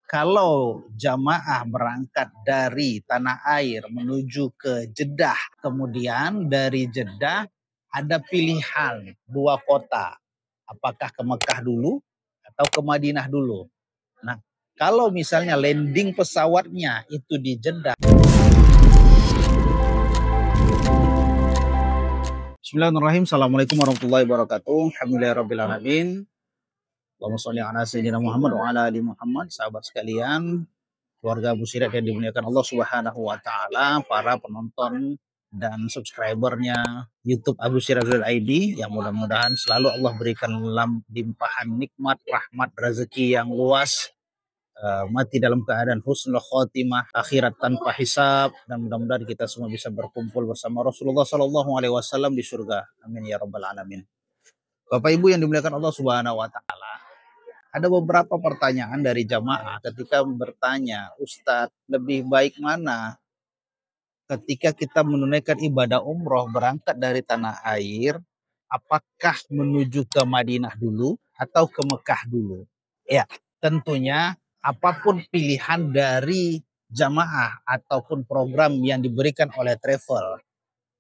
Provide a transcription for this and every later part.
Kalau jamaah berangkat dari tanah air menuju ke Jeddah, kemudian dari Jeddah ada pilihan dua kota, apakah ke Mekah dulu atau ke Madinah dulu. Nah, kalau misalnya landing pesawatnya itu di Jeddah. Bismillahirrahmanirrahim. Assalamualaikum warahmatullahi wabarakatuh. Alhamdulillahirrahmanirrahim. Allahumma sholli ala sayyidina Muhammad wa ala ali Muhammad. Sahabat sekalian, keluarga Abu Sirat yang dimuliakan Allah Subhanahu wa taala, para penonton dan subscribernya YouTube Abu Sirat ID, yang mudah-mudahan selalu Allah berikan limpahan nikmat, rahmat, rezeki yang luas, mati dalam keadaan husnul khotimah, akhirat tanpa hisab, dan mudah-mudahan kita semua bisa berkumpul bersama Rasulullah Sallallahu Alaihi Wasallam di surga. Amin ya rabbal alamin. Bapak Ibu yang dimuliakan Allah Subhanahu wa taala, ada beberapa pertanyaan dari jamaah ketika bertanya, Ustadz, lebih baik mana ketika kita menunaikan ibadah umroh berangkat dari tanah air, apakah menuju ke Madinah dulu atau ke Mekah dulu? Ya, tentunya apapun pilihan dari jamaah ataupun program yang diberikan oleh travel,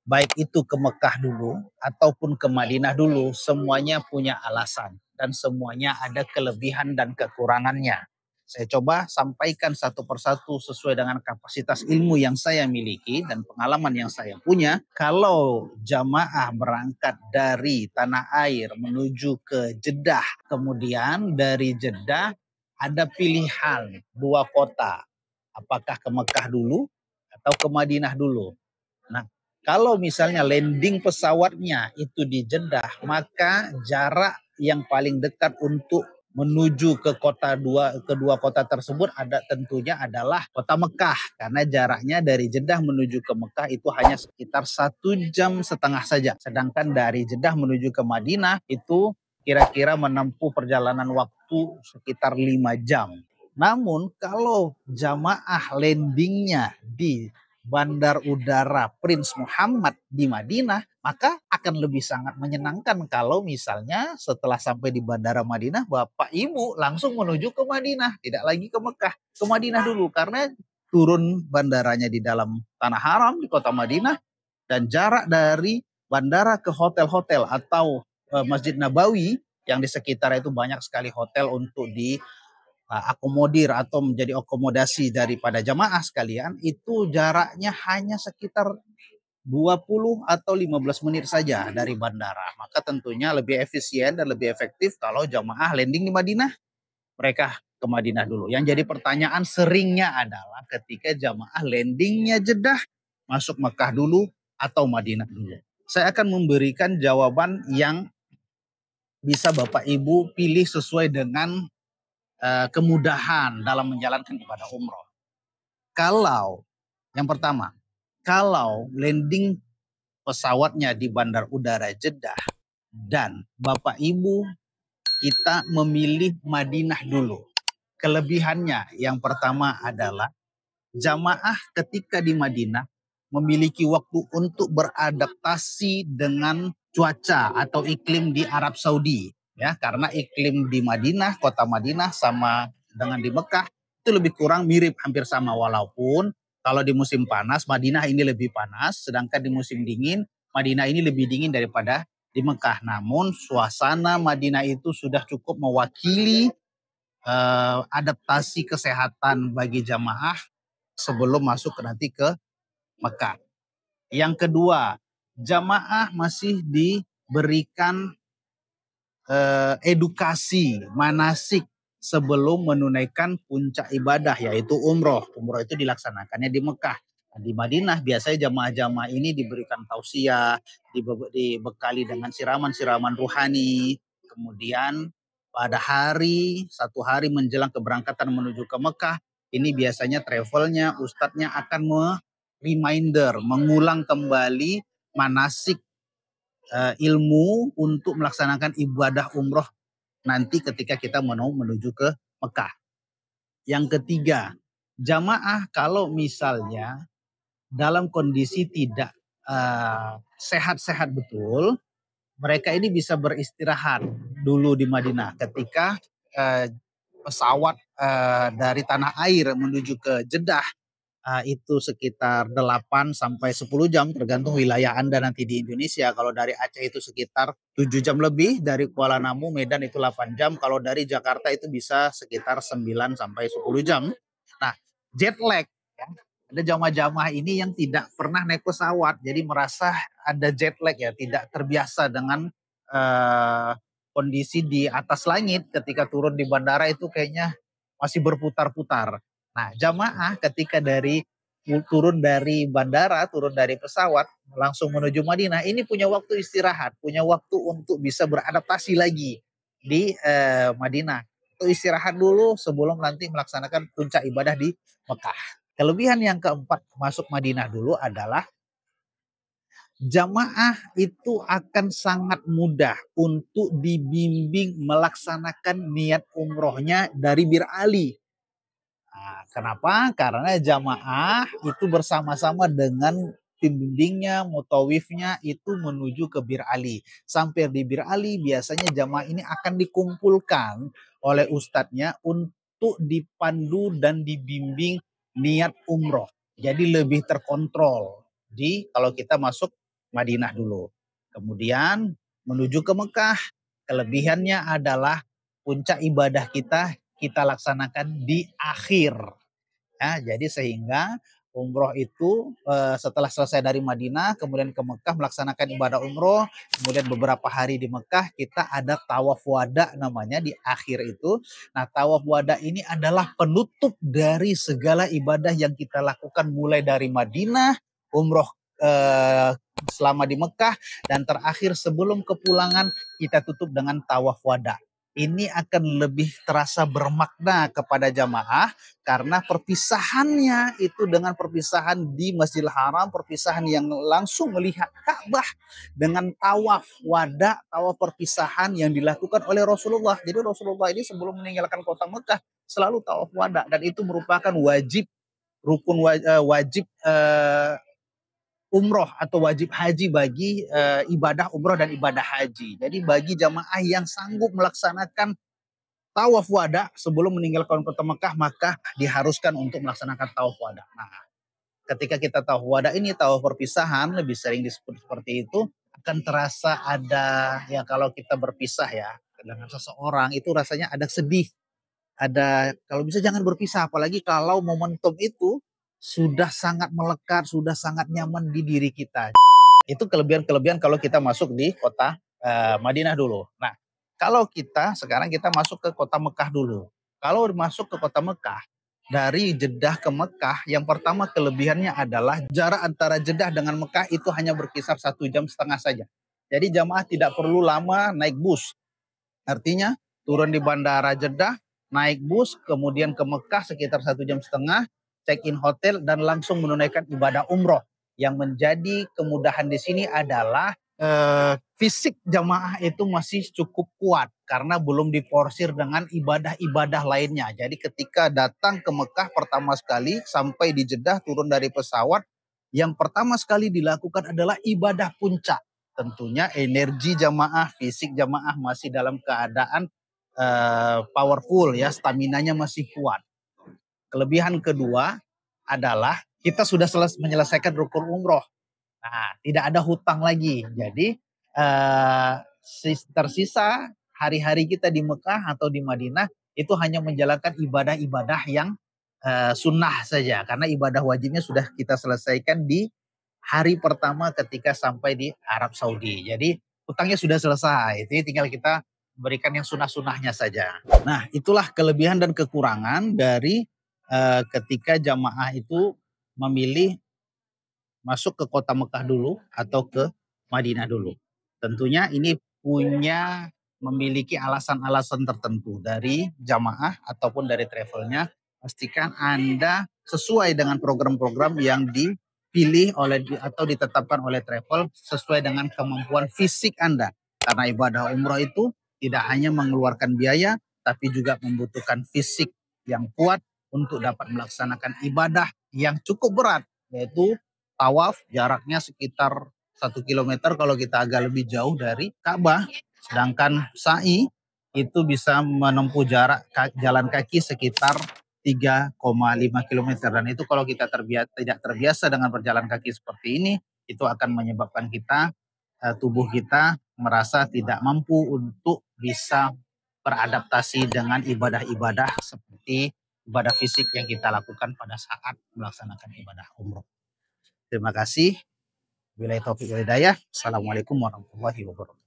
baik itu ke Mekah dulu ataupun ke Madinah dulu, semuanya punya alasan dan semuanya ada kelebihan dan kekurangannya. Saya coba sampaikan satu persatu sesuai dengan kapasitas ilmu yang saya miliki dan pengalaman yang saya punya. Kalau jamaah berangkat dari tanah air menuju ke Jeddah, kemudian dari Jeddah ada pilihan dua kota, apakah ke Mekah dulu atau ke Madinah dulu. Nah, kalau misalnya landing pesawatnya itu di Jeddah, maka jarak yang paling dekat untuk menuju ke kedua kota tersebut tentunya adalah kota Mekah, karena jaraknya dari Jeddah menuju ke Mekah itu hanya sekitar 1,5 jam saja. Sedangkan dari Jeddah menuju ke Madinah itu kira-kira menempuh perjalanan waktu sekitar 5 jam. Namun kalau jamaah landingnya di Bandar Udara Prince Muhammad di Madinah, maka akan lebih sangat menyenangkan kalau misalnya setelah sampai di Bandara Madinah, Bapak Ibu langsung menuju ke Madinah, tidak lagi ke Mekah, ke Madinah dulu, karena turun bandaranya di dalam Tanah Haram di kota Madinah, dan jarak dari bandara ke hotel-hotel atau Masjid Nabawi yang di sekitar itu banyak sekali hotel untuk akomodir atau menjadi akomodasi daripada jamaah sekalian, itu jaraknya hanya sekitar 20 atau 15 menit saja dari bandara. Maka tentunya lebih efisien dan lebih efektif kalau jamaah landing di Madinah, mereka ke Madinah dulu. Yang jadi pertanyaan seringnya adalah ketika jamaah landingnya Jeddah, masuk Mekah dulu atau Madinah dulu. Saya akan memberikan jawaban yang bisa Bapak Ibu pilih sesuai dengan kemudahan dalam menjalankan ibadah umroh. Kalau yang pertama, kalau landing pesawatnya di Bandar Udara Jeddah dan Bapak Ibu kita memilih Madinah dulu. Kelebihannya yang pertama adalah jamaah ketika di Madinah memiliki waktu untuk beradaptasi dengan cuaca atau iklim di Arab Saudi. Ya, karena iklim di Madinah, kota Madinah sama dengan di Mekah itu lebih kurang mirip, hampir sama, walaupun kalau di musim panas Madinah ini lebih panas, sedangkan di musim dingin Madinah ini lebih dingin daripada di Mekah. Namun suasana Madinah itu sudah cukup mewakili adaptasi kesehatan bagi jamaah sebelum masuk nanti ke Mekah. Yang kedua, jamaah masih diberikan edukasi manasik sebelum menunaikan puncak ibadah, yaitu umroh. Umroh itu dilaksanakannya di Mekah. Di Madinah biasanya jamaah-jamaah ini diberikan tausiah, dibekali dengan siraman-siraman ruhani. Kemudian pada satu hari menjelang keberangkatan menuju ke Mekah, ini biasanya travelnya, ustadznya akan mengulang kembali manasik ilmu untuk melaksanakan ibadah umroh nanti ketika kita menuju ke Mekah. Yang ketiga, jamaah kalau misalnya dalam kondisi tidak sehat-sehat betul, mereka ini bisa beristirahat dulu di Madinah ketika pesawat dari tanah air menuju ke Jeddah itu sekitar 8 sampai 10 jam tergantung wilayah Anda nanti di Indonesia. Kalau dari Aceh itu sekitar 7 jam lebih, dari Kuala Namu, Medan itu 8 jam, kalau dari Jakarta itu bisa sekitar 9 sampai 10 jam. Nah, jet lag ya. Ada jamaah-jamaah ini yang tidak pernah naik pesawat, jadi merasa ada jet lag ya, tidak terbiasa dengan eh, kondisi di atas langit ketika turun di bandara itu kayaknya masih berputar-putar. Nah, jamaah ketika turun dari bandara, turun dari pesawat, langsung menuju Madinah, ini punya waktu istirahat, punya waktu untuk bisa beradaptasi lagi di Madinah. Untuk istirahat dulu sebelum nanti melaksanakan puncak ibadah di Mekah. Kelebihan yang keempat masuk Madinah dulu adalah jamaah itu akan sangat mudah untuk dibimbing melaksanakan niat umrohnya dari Bir Ali. Nah, kenapa? Karena jamaah itu bersama-sama dengan tim bimbingnya, mutawifnya itu menuju ke Bir Ali. Sampai di Bir Ali biasanya jamaah ini akan dikumpulkan oleh ustadznya untuk dipandu dan dibimbing niat umroh. Jadi lebih terkontrol di kalau kita masuk Madinah dulu. Kemudian menuju ke Mekah. Kelebihannya adalah puncak ibadah kita laksanakan di akhir. Ya, jadi sehingga umroh itu setelah selesai dari Madinah, kemudian ke Mekah melaksanakan ibadah umroh, kemudian beberapa hari di Mekah kita ada tawaf wada namanya di akhir itu. Nah, tawaf wada ini adalah penutup dari segala ibadah yang kita lakukan mulai dari Madinah, umroh selama di Mekah, dan terakhir sebelum kepulangan kita tutup dengan tawaf wada. Ini akan lebih terasa bermakna kepada jamaah karena perpisahannya itu dengan perpisahan di Masjidil Haram, perpisahan yang langsung melihat Ka'bah dengan tawaf wada, tawaf perpisahan yang dilakukan oleh Rasulullah. Jadi Rasulullah ini sebelum meninggalkan kota Mekah selalu tawaf wada, dan itu merupakan wajib wajib umroh atau wajib haji bagi ibadah umroh dan ibadah haji. Jadi bagi jamaah yang sanggup melaksanakan tawaf wada sebelum meninggalkan kota Mekah, maka diharuskan untuk melaksanakan tawaf wada. Nah, ketika kita tawaf wada ini, tawaf perpisahan lebih sering disebut seperti itu, akan terasa ada ya, kalau kita berpisah ya dengan seseorang itu rasanya ada sedih, ada, kalau bisa jangan berpisah, apalagi kalau momentum itu sudah sangat melekat, sudah sangat nyaman di diri kita. Itu kelebihan-kelebihan kalau kita masuk di kota Madinah dulu. Nah, kalau sekarang kita masuk ke kota Mekah dulu. Kalau masuk ke kota Mekah, dari Jeddah ke Mekah, yang pertama kelebihannya adalah jarak antara Jeddah dengan Mekah itu hanya berkisar 1,5 jam saja. Jadi jamaah tidak perlu lama naik bus. Artinya turun di bandara Jeddah, naik bus, kemudian ke Mekah sekitar 1,5 jam, check-in hotel, dan langsung menunaikan ibadah umroh. Yang menjadi kemudahan di sini adalah fisik jamaah itu masih cukup kuat karena belum diporsir dengan ibadah-ibadah lainnya. Jadi ketika datang ke Mekah pertama sekali sampai di Jeddah, turun dari pesawat, yang pertama sekali dilakukan adalah ibadah puncak. Tentunya energi jamaah, fisik jamaah masih dalam keadaan powerful ya, staminanya masih kuat. Kelebihan kedua adalah kita sudah menyelesaikan rukun umroh. Nah, tidak ada hutang lagi. Jadi tersisa hari-hari kita di Mekah atau di Madinah itu hanya menjalankan ibadah-ibadah yang sunnah saja. Karena ibadah wajibnya sudah kita selesaikan di hari pertama ketika sampai di Arab Saudi. Jadi hutangnya sudah selesai. Jadi tinggal kita berikan yang sunnah-sunnahnya saja. Nah, itulah kelebihan dan kekurangan dari ketika jamaah itu memilih masuk ke kota Mekah dulu atau ke Madinah dulu. Tentunya ini memiliki alasan-alasan tertentu dari jamaah ataupun dari travelnya. Pastikan Anda sesuai dengan program-program yang dipilih atau ditetapkan oleh travel sesuai dengan kemampuan fisik Anda. Karena ibadah umroh itu tidak hanya mengeluarkan biaya, tapi juga membutuhkan fisik yang kuat untuk dapat melaksanakan ibadah yang cukup berat, yaitu tawaf, jaraknya sekitar 1 kilometer kalau kita agak lebih jauh dari Ka'bah. Sedangkan sa'i itu bisa menempuh jarak jalan kaki sekitar 3,5 kilometer. Dan itu kalau kita tidak terbiasa dengan berjalan kaki seperti ini, itu akan menyebabkan kita, tubuh kita merasa tidak mampu untuk bisa beradaptasi dengan ibadah-ibadah seperti ibadah fisik yang kita lakukan pada saat melaksanakan ibadah umroh. Terima kasih. Wabillahi taufiq wal hidayah. Assalamualaikum warahmatullahi wabarakatuh.